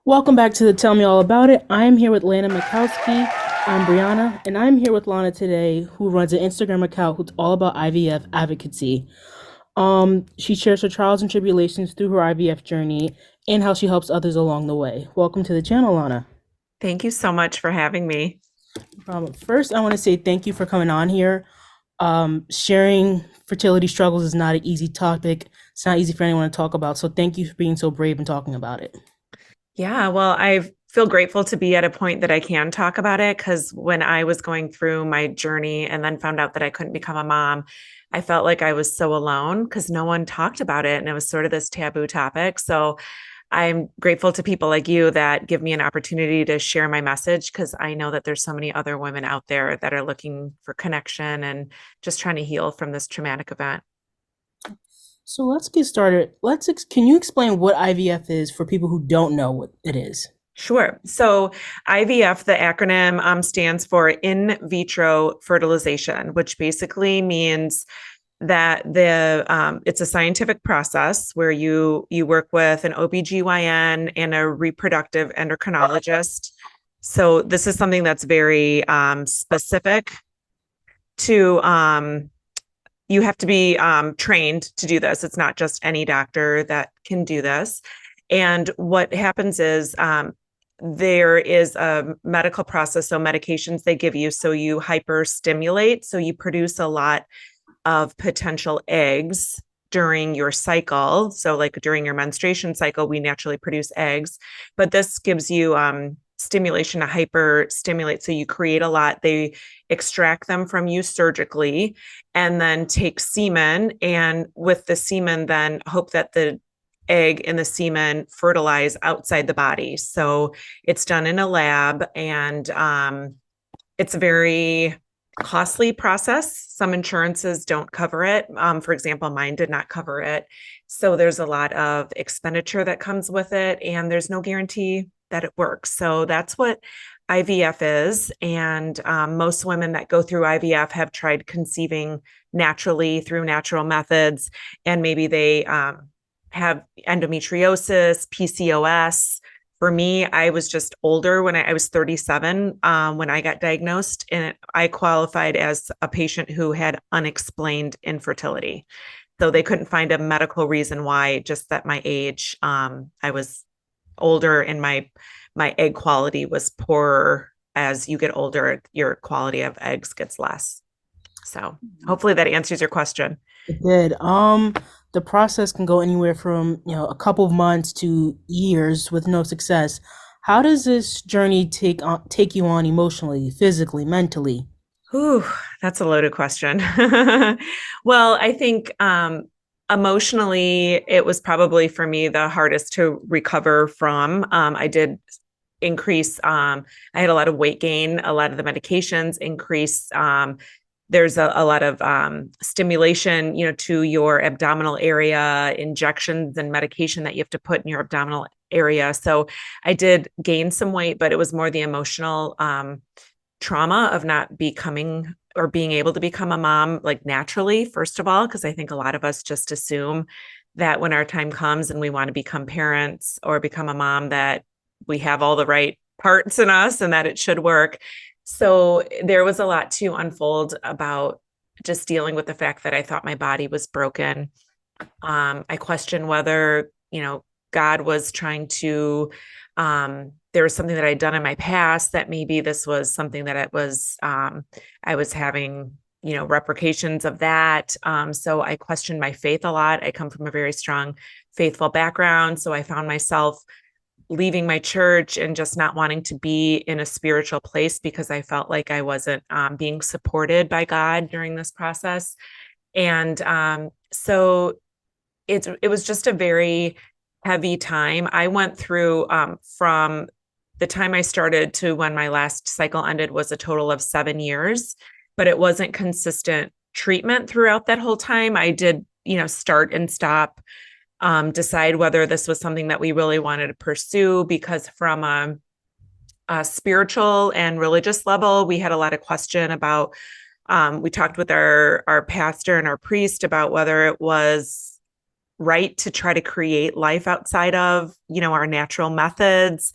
Welcome back to the Tell Me All About It. I am here with Lana Mikowski. I'm Breanna, and I'm here with Lana today, who runs an Instagram account who's all about IVF advocacy. She shares her trials and tribulations through her IVF journey and how she helps others along the way. Welcome to the channel, Lana. Thank you so much for having me. First, I want to say thank you for coming on here. Sharing fertility struggles is not an easy topic. It's not easy for anyone to talk about. So thank you for being so brave and talking about it. Yeah, well, I feel grateful to be at a point that I can talk about it because when I was going through my journey and then found out that I couldn't become a mom, I felt like I was so alone because no one talked about it and it was sort of this taboo topic. So I'm grateful to people like you that give me an opportunity to share my message because I know that there's so many other women out there that are looking for connection and just trying to heal from this traumatic event. So let's get started. Can you explain what IVF is for people who don't know what it is? Sure. So IVF, the acronym stands for in vitro fertilization, which basically means that the it's a scientific process where you work with an OBGYN and a reproductive endocrinologist. So this is something that's very specific to you have to be trained to do this. It's not just any doctor that can do this. And what happens is there is a medical process, so medications they give you, so you hyperstimulate, so you produce a lot of potential eggs during your cycle. So, like during your menstruation cycle, we naturally produce eggs, but this gives you stimulation to hyper stimulate. So, you create a lot. They extract them from you surgically and then take semen, and with the semen, then hope that the egg and the semen fertilize outside the body. So it's done in a lab and it's a very costly process. Some insurances don't cover it. For example, mine did not cover it. So there's a lot of expenditure that comes with it and there's no guarantee that it works. So that's what IVF is. And most women that go through IVF have tried conceiving naturally through natural methods, and maybe they have endometriosis, PCOS. For me, I was just older when I was 37 when I got diagnosed, and I qualified as a patient who had unexplained infertility. So they couldn't find a medical reason why, just that my age, I was older and my egg quality was poorer. As you get older, your quality of eggs gets less. So hopefully that answers your question. It did. The process can go anywhere from, a couple of months to years with no success. How does this journey take you on emotionally, physically, mentally? Ooh, that's a loaded question. Well, I think emotionally, it was probably for me the hardest to recover from. I did increase, I had a lot of weight gain, a lot of the medications increase. There's a lot of stimulation, to your abdominal area, injections and medication that you have to put in your abdominal area. So I did gain some weight, but it was more the emotional trauma of not becoming or being able to become a mom like naturally, first of all, because I think a lot of us just assume that when our time comes and we want to become parents or become a mom, that we have all the right parts in us and that it should work. So there was a lot to unfold about just dealing with the fact that I thought my body was broken. I questioned whether, God was trying to, there was something that I'd done in my past that maybe this was something that it was, I was having, repercussions of that. So I questioned my faith a lot. I come from a very strong faithful background. So I found myself leaving my church and just not wanting to be in a spiritual place because I felt like I wasn't being supported by God during this process. And so it was just a very heavy time. I went through from the time I started to when my last cycle ended was a total of 7 years, but it wasn't consistent treatment throughout that whole time. I did, start and stop, decide whether this was something that we really wanted to pursue, because from a spiritual and religious level, we had a lot of question about, we talked with our pastor and our priest about whether it was right to try to create life outside of, our natural methods.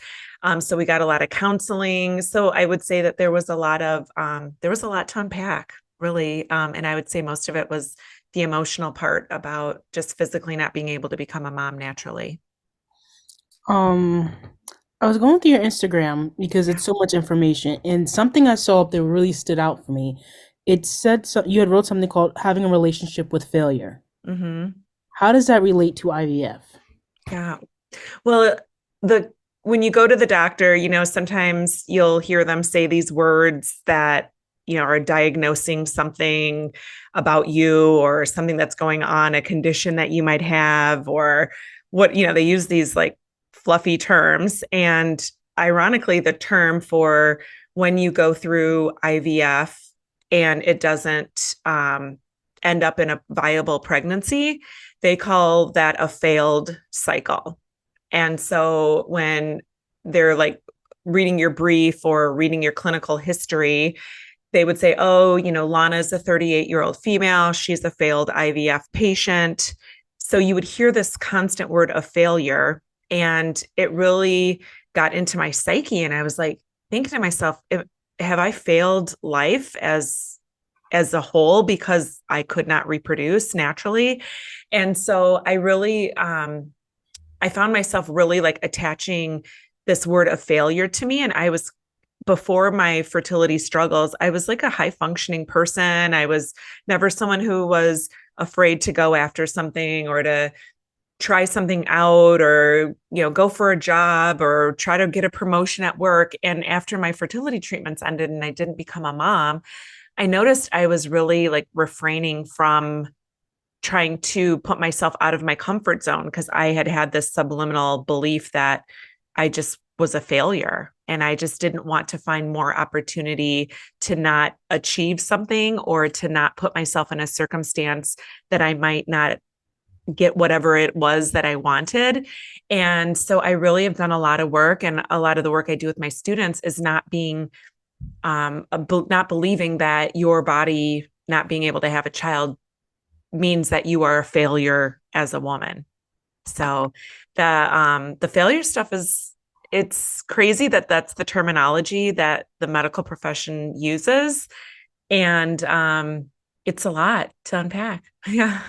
So we got a lot of counseling. So I would say that there was a lot to unpack, really. And I would say most of it was the emotional part about just physically not being able to become a mom naturally. Um, I was going through your Instagram because Yeah. it's so much information, and something I saw up there really stood out for me. It said you had wrote something called having a relationship with failure. Mm-hmm. How does that relate to IVF? Yeah. Well, the when you go to the doctor, sometimes you'll hear them say these words that, are diagnosing something about you or something that's going on, a condition that you might have, or they use these like fluffy terms. And ironically, the term for when you go through IVF and it doesn't end up in a viable pregnancy, they call that a failed cycle. And so when they're like reading your brief or reading your clinical history, they would say, oh, Lana is a 38-year-old female. She's a failed IVF patient. So you would hear this constant word of failure. And it really got into my psyche. And I was like thinking to myself, have I failed life as a whole because I could not reproduce naturally? And so I found myself really like attaching this word of failure to me. And before my fertility struggles, I was like a high functioning person. I was never someone who was afraid to go after something or to try something out or, go for a job or try to get a promotion at work. And after my fertility treatments ended and I didn't become a mom, I noticed I was really like refraining from trying to put myself out of my comfort zone because I had had this subliminal belief that I just was a failure and I just didn't want to find more opportunity to not achieve something or to not put myself in a circumstance that I might not get whatever it was that I wanted. And so I really have done a lot of work, and a lot of the work I do with my students is not believing that your body not being able to have a child means that you are a failure as a woman. So the failure stuff it's crazy that that's the terminology that the medical profession uses, and it's a lot to unpack. Yeah.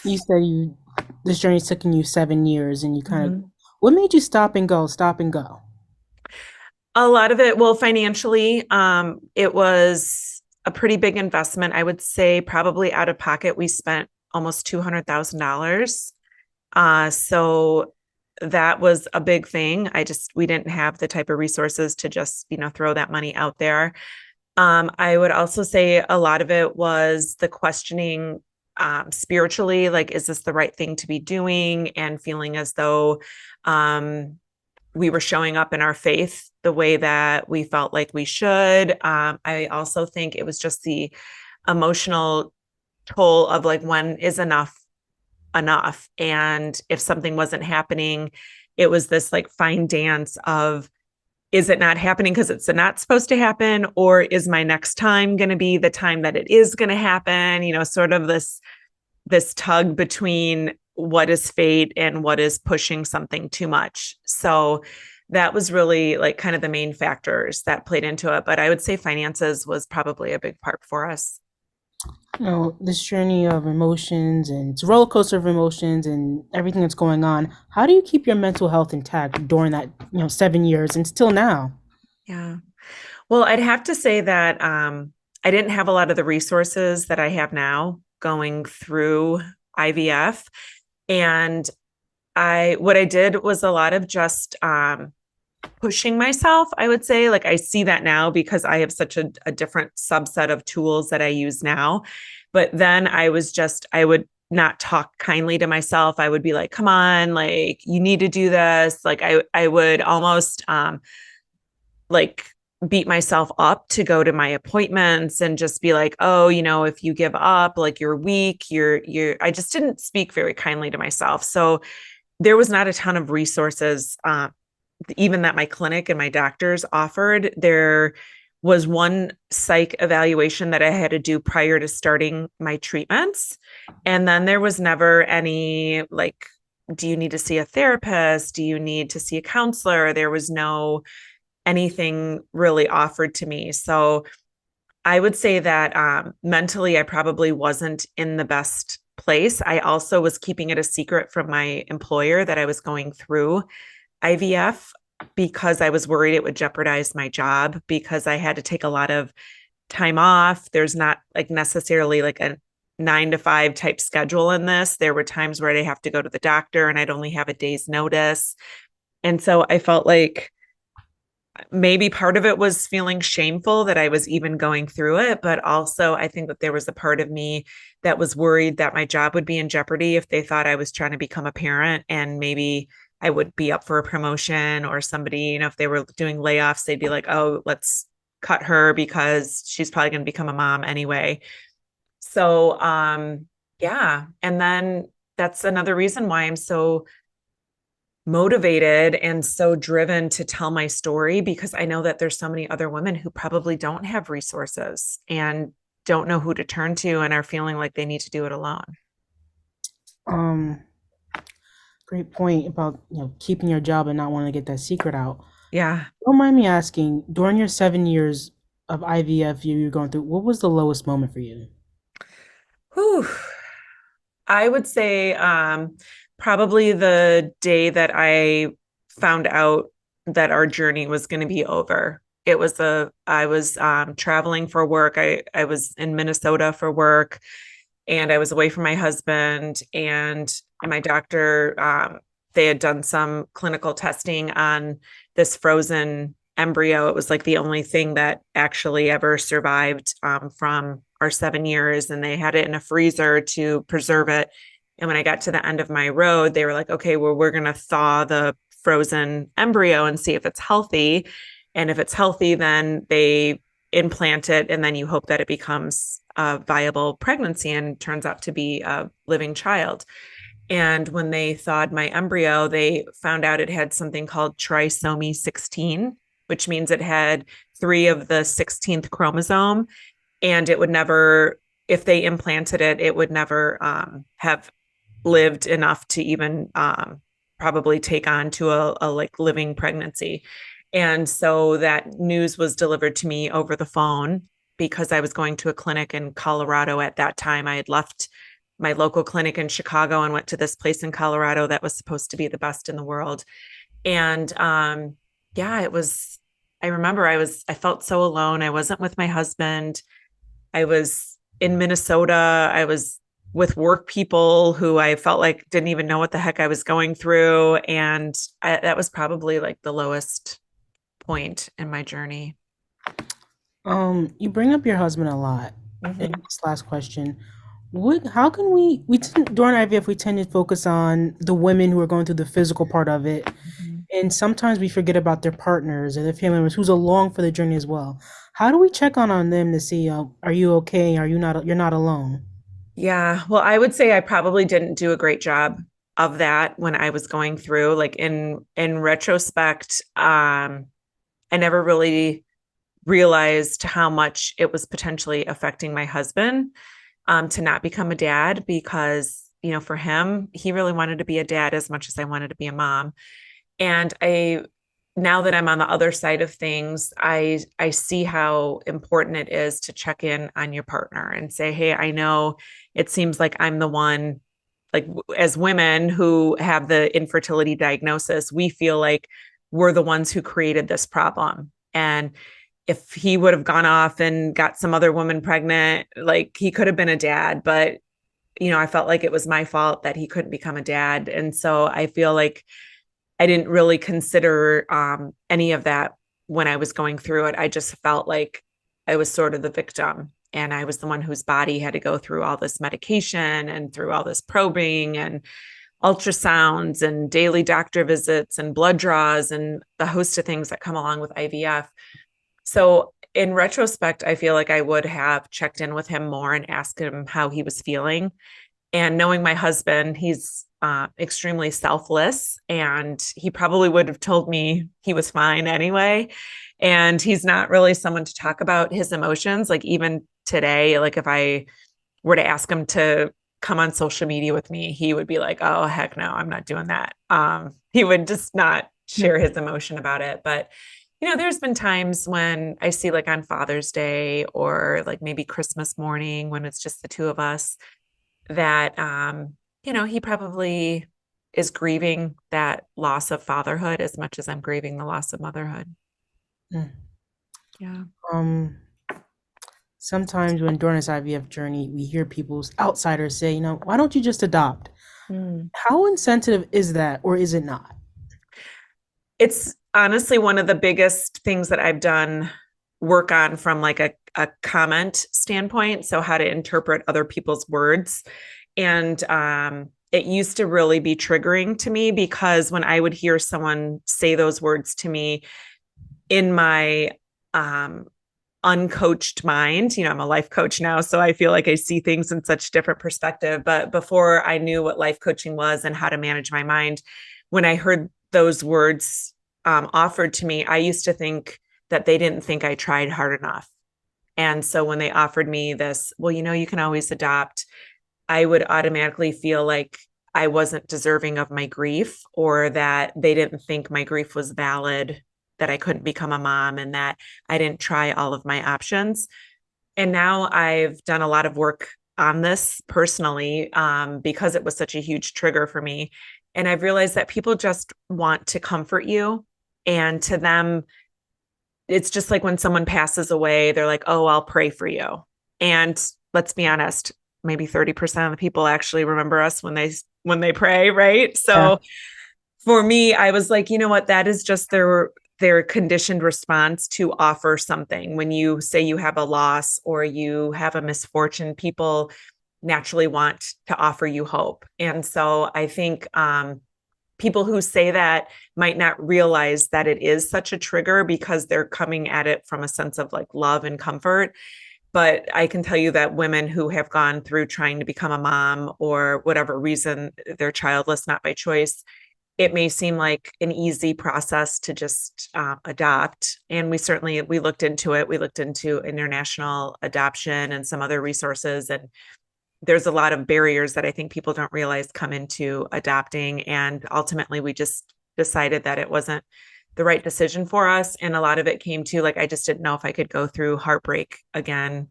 You said this journey's taken you 7 years, and you kind of, Mhm. what made you stop and go, stop and go? A lot of it, well, financially, it was a pretty big investment. I would say probably out of pocket, we spent almost $200,000. So that was a big thing. We didn't have the type of resources to just, throw that money out there. I would also say a lot of it was the questioning spiritually, like, is this the right thing to be doing? And feeling as though we were showing up in our faith the way that we felt like we should. I also think it was just the emotional toll of like, when is enough? And if something wasn't happening, it was this like fine dance of, is it not happening because it's not supposed to happen? Or is my next time going to be the time that it is going to happen? Sort of this tug between what is fate and what is pushing something too much. So that was really like kind of the main factors that played into it. But I would say finances was probably a big part for us. This journey of emotions, and it's a roller coaster of emotions and everything that's going on. How do you keep your mental health intact during that, 7 years and still now? Yeah. Well, I'd have to say that I didn't have a lot of the resources that I have now going through IVF. And what I did was a lot of just pushing myself, I would say. Like, I see that now because I have such a different subset of tools that I use now. But then I would not talk kindly to myself. I would be like, come on, like, you need to do this. Like, I would almost like beat myself up to go to my appointments and just be like, oh, if you give up, like, you're weak, I just didn't speak very kindly to myself. So there was not a ton of resources, even that my clinic and my doctors offered. There was one psych evaluation that I had to do prior to starting my treatments. And then there was never any like, do you need to see a therapist? Do you need to see a counselor? There was no anything really offered to me. So I would say that mentally, I probably wasn't in the best place. I also was keeping it a secret from my employer that I was going through IVF because I was worried it would jeopardize my job because I had to take a lot of time off. There's not like necessarily like a 9 to 5 type schedule in this. There were times where I'd have to go to the doctor and I'd only have a day's notice. And so I felt like maybe part of it was feeling shameful that I was even going through it, but also I think that there was a part of me that was worried that my job would be in jeopardy if they thought I was trying to become a parent and maybe I would be up for a promotion or somebody, if they were doing layoffs, they'd be like, oh, let's cut her because she's probably going to become a mom anyway. So, yeah. And then that's another reason why I'm so motivated and so driven to tell my story because I know that there's so many other women who probably don't have resources and don't know who to turn to and are feeling like they need to do it alone. Um, Great point about keeping your job and not wanting to get that secret out. Yeah. Don't mind me asking, during your 7 years of IVF you're going through, what was the lowest moment for you? Whew. I would say probably the day that I found out that our journey was going to be over. I was traveling for work. I was in Minnesota for work and I was away from my husband and my doctor, they had done some clinical testing on this frozen embryo. It was like the only thing that actually ever survived from our 7 years, and they had it in a freezer to preserve it. And when I got to the end of my road, they were like, okay, well, we're going to thaw the frozen embryo and see if it's healthy. And if it's healthy, then they implant it, and then you hope that it becomes a viable pregnancy and turns out to be a living child. And when they thawed my embryo, they found out it had something called trisomy 16, which means it had three of the 16th chromosome. And it would never, if they implanted it, it would never have lived enough to even probably take on to a like living pregnancy. And so that news was delivered to me over the phone because I was going to a clinic in Colorado at that time. I had left my local clinic in Chicago and went to this place in Colorado that was supposed to be the best in the world. And yeah, I remember I felt so alone. I wasn't with my husband. I was in Minnesota. I was with work people who I felt like didn't even know what the heck I was going through. And that was probably like the lowest point in my journey. You bring up your husband a lot. And Mm-hmm. this last question, how can we tend, during IVF we tend to focus on the women who are going through the physical part of it, Mm-hmm. and sometimes we forget about their partners or their family members who's along for the journey as well. How do we check on them to see, are you okay? Are you not? You're not alone. Yeah. Well, I would say I probably didn't do a great job of that when I was going through. Like in retrospect, I never really realized how much it was potentially affecting my husband to not become a dad because, for him, he really wanted to be a dad as much as I wanted to be a mom. And now that I'm on the other side of things, I see how important it is to check in on your partner and say, hey, I know it seems like I'm the one, like as women who have the infertility diagnosis, we feel like we're the ones who created this problem. And if he would have gone off and got some other woman pregnant, like he could have been a dad, but I felt like it was my fault that he couldn't become a dad. And so I feel like I didn't really consider any of that when I was going through it. I just felt like I was sort of the victim and I was the one whose body had to go through all this medication and through all this probing and ultrasounds and daily doctor visits and blood draws and the host of things that come along with IVF. So in retrospect, I feel like I would have checked in with him more and asked him how he was feeling. And knowing my husband, he's extremely selfless, and he probably would have told me he was fine anyway. And he's not really someone to talk about his emotions. Like even today, like if I were to ask him to come on social media with me, he would be like, "Oh heck no, I'm not doing that." He would just not share his emotion about it. But there's been times when I see like on Father's Day or like maybe Christmas morning when it's just the two of us that he probably is grieving that loss of fatherhood as much as I'm grieving the loss of motherhood. Mm. Yeah. Um, Sometimes when during this IVF journey, we hear people's outsiders say, why don't you just adopt? Hmm. How insensitive is that, or is it not? It's honestly one of the biggest things that I've done work on from like a comment standpoint. So how to interpret other people's words. And it used to really be triggering to me because when I would hear someone say those words to me in my um, uncoached mind, I'm a life coach now, so I feel like I see things in such different perspective. But before I knew what life coaching was and how to manage my mind, when I heard those words offered to me, I used to think that they didn't think I tried hard enough. And so when they offered me this, well, you can always adopt, I would automatically feel like I wasn't deserving of my grief, or that they didn't think my grief was valid, that I couldn't become a mom, and that I didn't try all of my options. And now I've done a lot of work on this personally, because it was such a huge trigger for me. And I've realized that people just want to comfort you. And to them, it's just like when someone passes away, they're like, "Oh, I'll pray for you." And let's be honest, maybe 30% of the people actually remember us when they pray, right? Yeah. So for me, I was like, you know what? That is just their conditioned response to offer something. When you say you have a loss or you have a misfortune, people naturally want to offer you hope. And so I think people who say that might not realize that it is such a trigger because they're coming at it from a sense of like love and comfort. But I can tell you that women who have gone through trying to become a mom or whatever reason, they're childless, not by choice, it may seem like an easy process to just adopt. And we looked into it. We looked into international adoption and some other resources. And there's a lot of barriers that I think people don't realize come into adopting. And ultimately, we just decided that it wasn't the right decision for us. And a lot of it came to like, I just didn't know if I could go through heartbreak again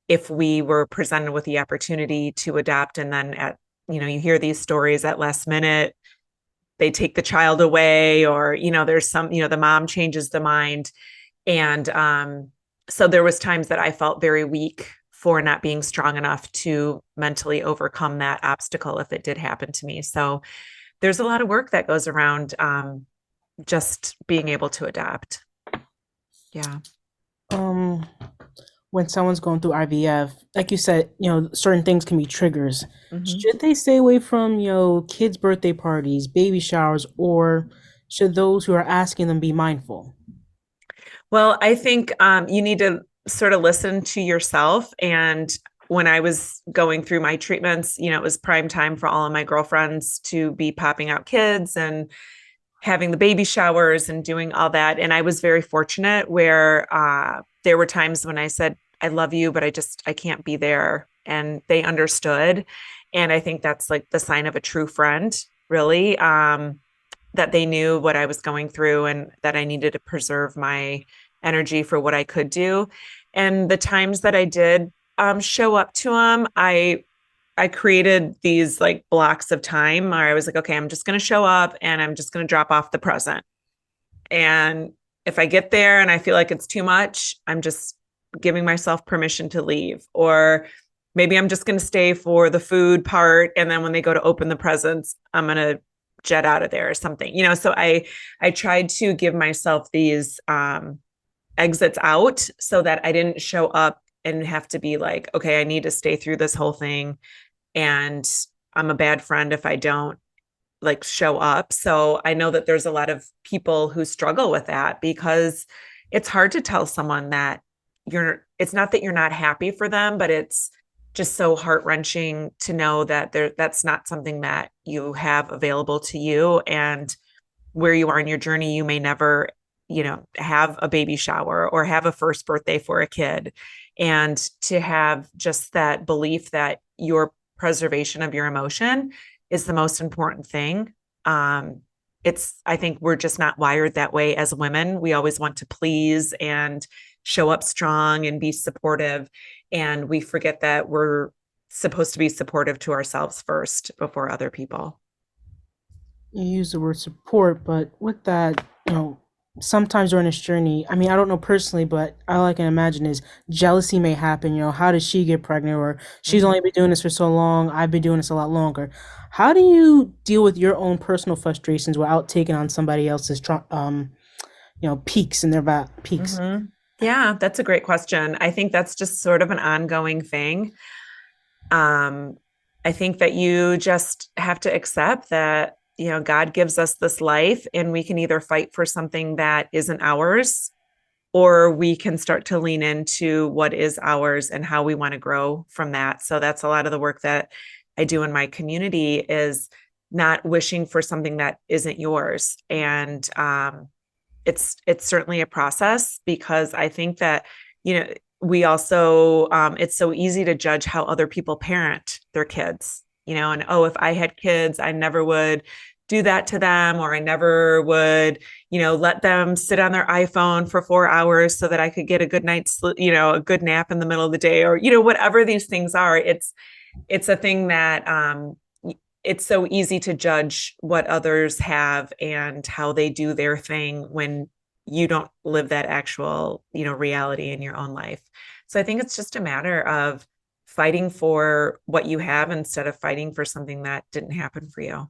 if we were presented with the opportunity to adopt. And then you hear these stories at last minute, they take the child away, or, there's the mom changes the mind. And so there was times that I felt very weak for not being strong enough to mentally overcome that obstacle if it did happen to me. So there's a lot of work that goes around just being able to adapt. Yeah. Um, when someone's going through IVF, like you said, certain things can be triggers. Mm-hmm. Should they stay away from, kids' birthday parties, baby showers, or should those who are asking them be mindful? Well, I think you need to sort of listen to yourself. And when I was going through my treatments, it was prime time for all of my girlfriends to be popping out kids and having the baby showers and doing all that. And I was very fortunate where there were times when I said, "I love you, but I can't be there." And they understood. And I think that's like the sign of a true friend, really, that they knew what I was going through and that I needed to preserve my energy for what I could do. And the times that I did show up to them, I created these like blocks of time where I was like, okay, I'm just going to show up and I'm just going to drop off the present. And if I get there and I feel like it's too much, I'm just giving myself permission to leave. Or maybe I'm just going to stay for the food part. And then when they go to open the presents, I'm going to jet out of there or something, So I tried to give myself these exits out so that I didn't show up and have to be like, okay, I need to stay through this whole thing. And I'm a bad friend if I don't like show up. So I know that there's a lot of people who struggle with that because it's hard to tell someone that it's not that you're not happy for them, but it's just so heart-wrenching to know that that's not something that you have available to you. And where you are in your journey, you may never, have a baby shower or have a first birthday for a kid. And to have just that belief that your preservation of your emotion is the most important thing. I think we're just not wired that way as women. We always want to please and show up strong and be supportive. And we forget that we're supposed to be supportive to ourselves first before other people. You use the word support, but with that, sometimes during this journey, I mean, I don't know personally, but all I can imagine is jealousy may happen. How did she get pregnant? Or she's Mhm. only been doing this for so long. I've been doing this a lot longer. How do you deal with your own personal frustrations without taking on somebody else's, peaks in their peaks? Mm-hmm. Yeah, that's a great question. I think that's just sort of an ongoing thing. Um, I think that you just have to accept that, God gives us this life and we can either fight for something that isn't ours, or we can start to lean into what is ours and how we want to grow from that. So that's a lot of the work that I do in my community, is not wishing for something that isn't yours. And it's certainly a process, because I think that, we also, it's so easy to judge how other people parent their kids, and, oh, if I had kids, I never would do that to them, or I never would, let them sit on their iPhone for 4 hours so that I could get a good night's, a good nap in the middle of the day, or, whatever these things are. It's a thing that, it's so easy to judge what others have and how they do their thing when you don't live that actual, reality in your own life. So I think it's just a matter of fighting for what you have instead of fighting for something that didn't happen for you.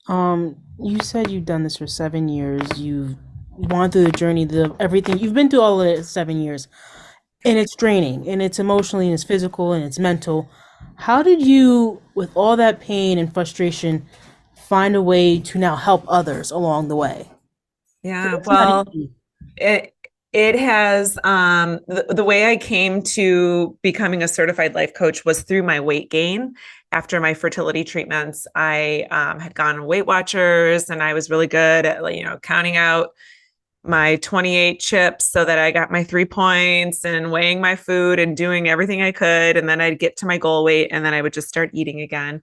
You said you've done this for 7 years. You've gone through the journey, the everything. You've been through all of it 7 years, and it's draining, and it's emotionally, and it's physical, and it's mental. How did you, with all that pain and frustration, find a way to now help others along the way? Yeah, It's not well, easy. it it has, the way I came to becoming a certified life coach was through my weight gain. After my fertility treatments, I had gone on Weight Watchers, and I was really good at, like, counting out my 28 chips so that I got my 3 points, and weighing my food and doing everything I could. And then I'd get to my goal weight, and then I would just start eating again.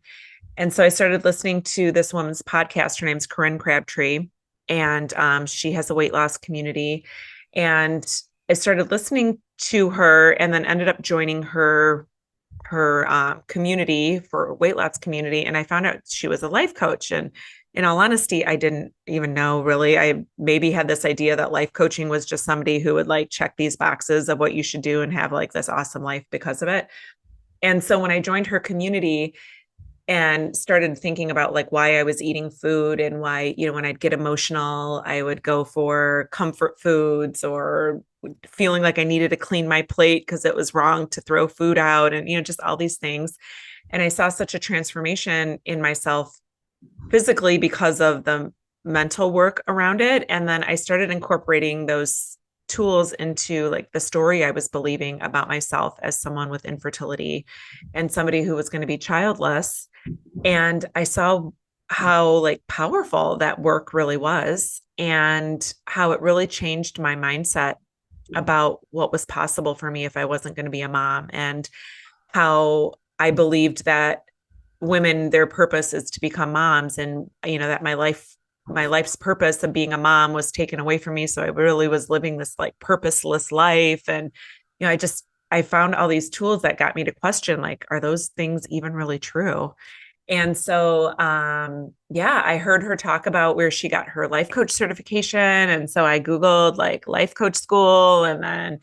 And so I started listening to this woman's podcast. Her name's Corinne Crabtree, and she has a weight loss community. And I started listening to her, and then ended up joining her community, for weight loss community. And I found out she was a life coach. And in all honesty, I didn't even know, really. I maybe had this idea that life coaching was just somebody who would, like, check these boxes of what you should do and have, like, this awesome life because of it. And so when I joined her community and started thinking about, like, why I was eating food, and why, when I'd get emotional, I would go for comfort foods, or feeling like I needed to clean my plate because it was wrong to throw food out, and, just all these things. And I saw such a transformation in myself physically because of the mental work around it. And then I started incorporating those tools into, like, the story I was believing about myself as someone with infertility and somebody who was going to be childless. And I saw how, like, powerful that work really was, and how it really changed my mindset about what was possible for me if I wasn't going to be a mom, and how I believed that women, their purpose is to become moms, and, that my life's purpose of being a mom was taken away from me. So I really was living this, like, purposeless life. And, I found all these tools that got me to question, like, are those things even really true? And so, yeah, I heard her talk about where she got her life coach certification. And so I Googled, like, life coach school. And then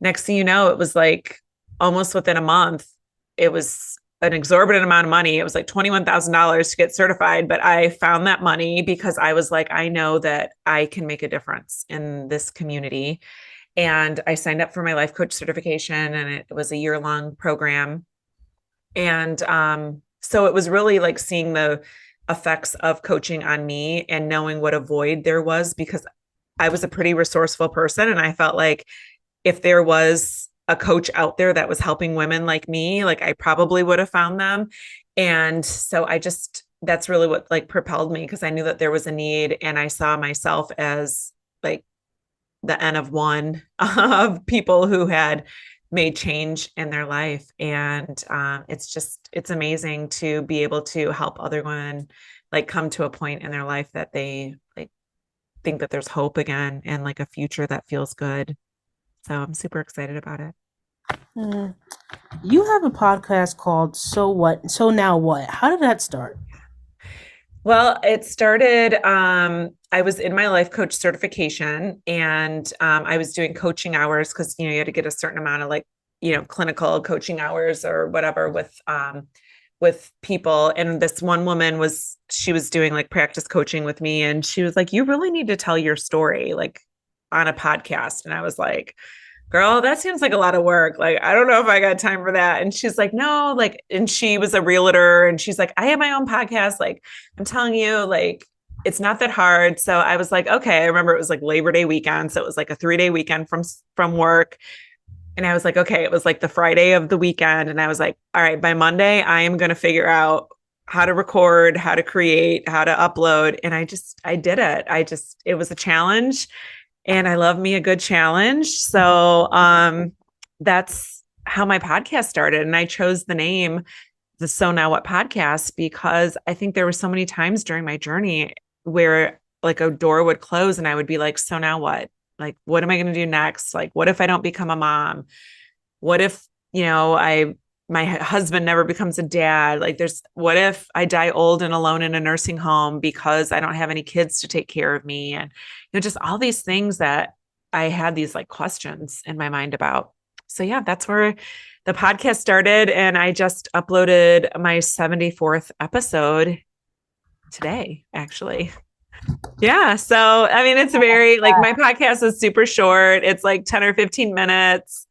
next thing you know, it was like almost within a month, it was an exorbitant amount of money. It was like $21,000 to get certified. But I found that money because I was like, I know that I can make a difference in this community. And I signed up for my life coach certification, and it was a year-long program. And so it was really like seeing the effects of coaching on me, and knowing what a void there was, because I was a pretty resourceful person. And I felt like if there was a coach out there that was helping women like me, like I probably would have found them. And so that's really what like propelled me because I knew that there was a need and I saw myself as like the N of one of people who had made change in their life. And it's amazing to be able to help other women like come to a point in their life that they like think that there's hope again and like a future that feels good. So I'm super excited about it. Mm. You have a podcast called So What? So Now What? How did that start? Well, it started, I was in my life coach certification and I was doing coaching hours because, you had to get a certain amount of like, clinical coaching hours or whatever with people. And this one woman she was doing like practice coaching with me and she was like, you really need to tell your story like on a podcast. And I was like, girl, that seems like a lot of work. Like, I don't know if I got time for that. And she's like, no, like, and she was a realtor and she's like, I have my own podcast. Like, I'm telling you, like, it's not that hard. So I was like, okay. I remember it was like Labor Day weekend. So it was like a 3-day weekend from work. And I was like, okay, it was like the Friday of the weekend. And I was like, all right, by Monday, I am going to figure out how to record, how to create, how to upload. And I did it. It was a challenge and I love me a good challenge. So that's how my podcast started. And I chose the name, the So Now What podcast, because I think there were so many times during my journey where like a door would close and I would be like, so now what? Like, what am I going to do next? Like, what if I don't become a mom? What if, my husband never becomes a dad? Like, what if I die old and alone in a nursing home because I don't have any kids to take care of me? And, just all these things that I had these like questions in my mind about. So, yeah, that's where the podcast started. And I just uploaded my 74th episode today, actually. Yeah. So, I mean, it's very like my podcast is super short. It's like 10 or 15 minutes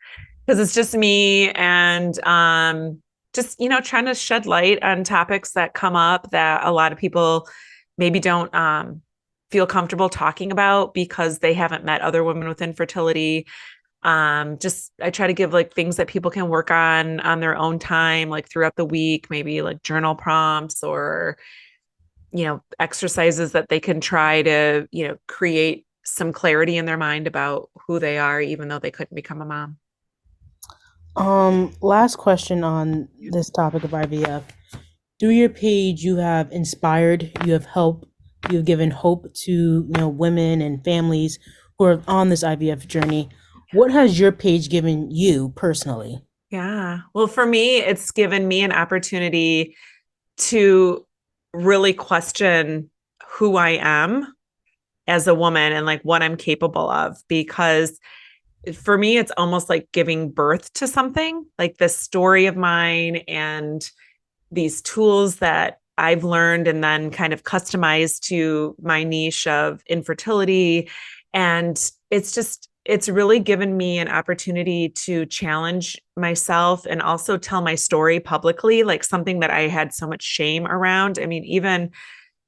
because it's just me and just, trying to shed light on topics that come up that a lot of people maybe don't feel comfortable talking about because they haven't met other women with infertility. Just I try to give like things that people can work on their own time, like throughout the week, maybe like journal prompts or exercises that they can try to, create some clarity in their mind about who they are, even though they couldn't become a mom. Last question on this topic of IVF. Through your page, you have inspired, you have helped, you have given hope to, women and families who are on this IVF journey. What has your page given you personally? Yeah. Well, for me, it's given me an opportunity to really question who I am as a woman and like what I'm capable of. Because for me, it's almost like giving birth to something like this story of mine and these tools that I've learned and then kind of customized to my niche of infertility. And it's really given me an opportunity to challenge myself and also tell my story publicly, like something that I had so much shame around. I mean, even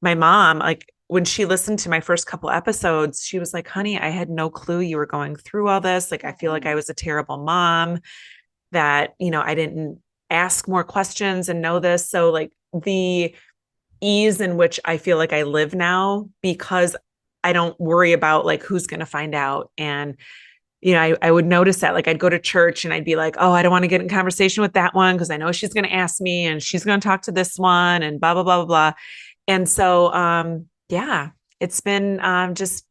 my mom, like when she listened to my first couple episodes, she was like, honey, I had no clue you were going through all this. Like, I feel like I was a terrible mom, that, I didn't ask more questions and know this. So, like, the ease in which I feel like I live now because I don't worry about like who's going to find out. And, I would notice that like I'd go to church and I'd be like, oh, I don't want to get in conversation with that one because I know she's going to ask me and she's going to talk to this one and blah, blah, blah, blah, blah. And so, yeah, it's been just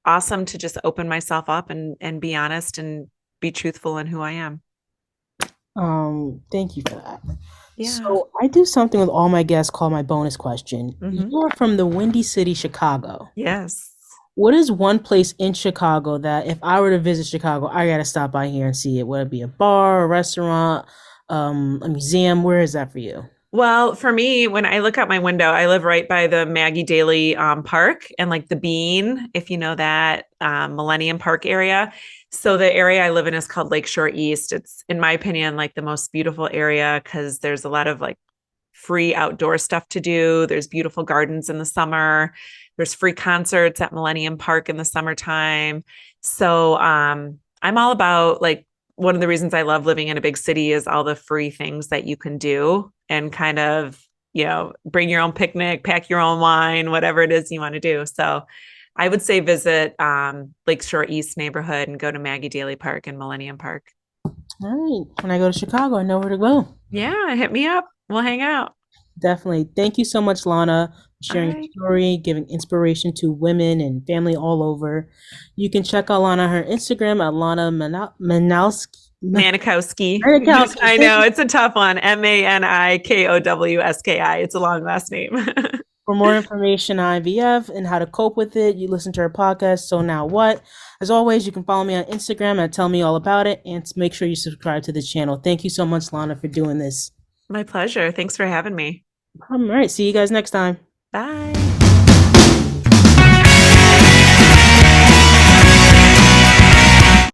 awesome to just open myself up and be honest and be truthful in who I am. Thank you for that. Yeah. So I do something with all my guests called my bonus question. Mm-hmm. You are from the Windy City, Chicago. Yes. What is one place in Chicago that if I were to visit Chicago, I gotta stop by here and see it? Would it be a bar, a restaurant, a museum? Where is that for you? Well, for me, when I look out my window, I live right by the Maggie Daley Park and like the Bean, if you know that Millennium Park area. So the area I live in is called Lakeshore East. It's, in my opinion, like the most beautiful area because there's a lot of like free outdoor stuff to do. There's beautiful gardens in the summer. There's free concerts at Millennium Park in the summertime. So I'm all about like one of the reasons I love living in a big city is all the free things that you can do and kind of, bring your own picnic, pack your own wine, whatever it is you want to do. So I would say visit Lakeshore East neighborhood and go to Maggie Daly Park and Millennium Park. All right. When I go to Chicago, I know where to go. Yeah, hit me up. We'll hang out. Definitely. Thank you so much, Lana, for All sharing your right. story, giving inspiration to women and family all over. You can check out Lana her Instagram at Lana Manowski. Manikowski. Manikowski. I Thank know you it's a tough one. Manikowski. It's a long last name. for more information on IVF and how to cope with it. You listen to our podcast. So now what? As always, you can follow me on Instagram at Tell Me All About It and make sure you subscribe to the channel. Thank you so much, Lana, for doing this. My pleasure. Thanks for having me. All right. See you guys next time. Bye.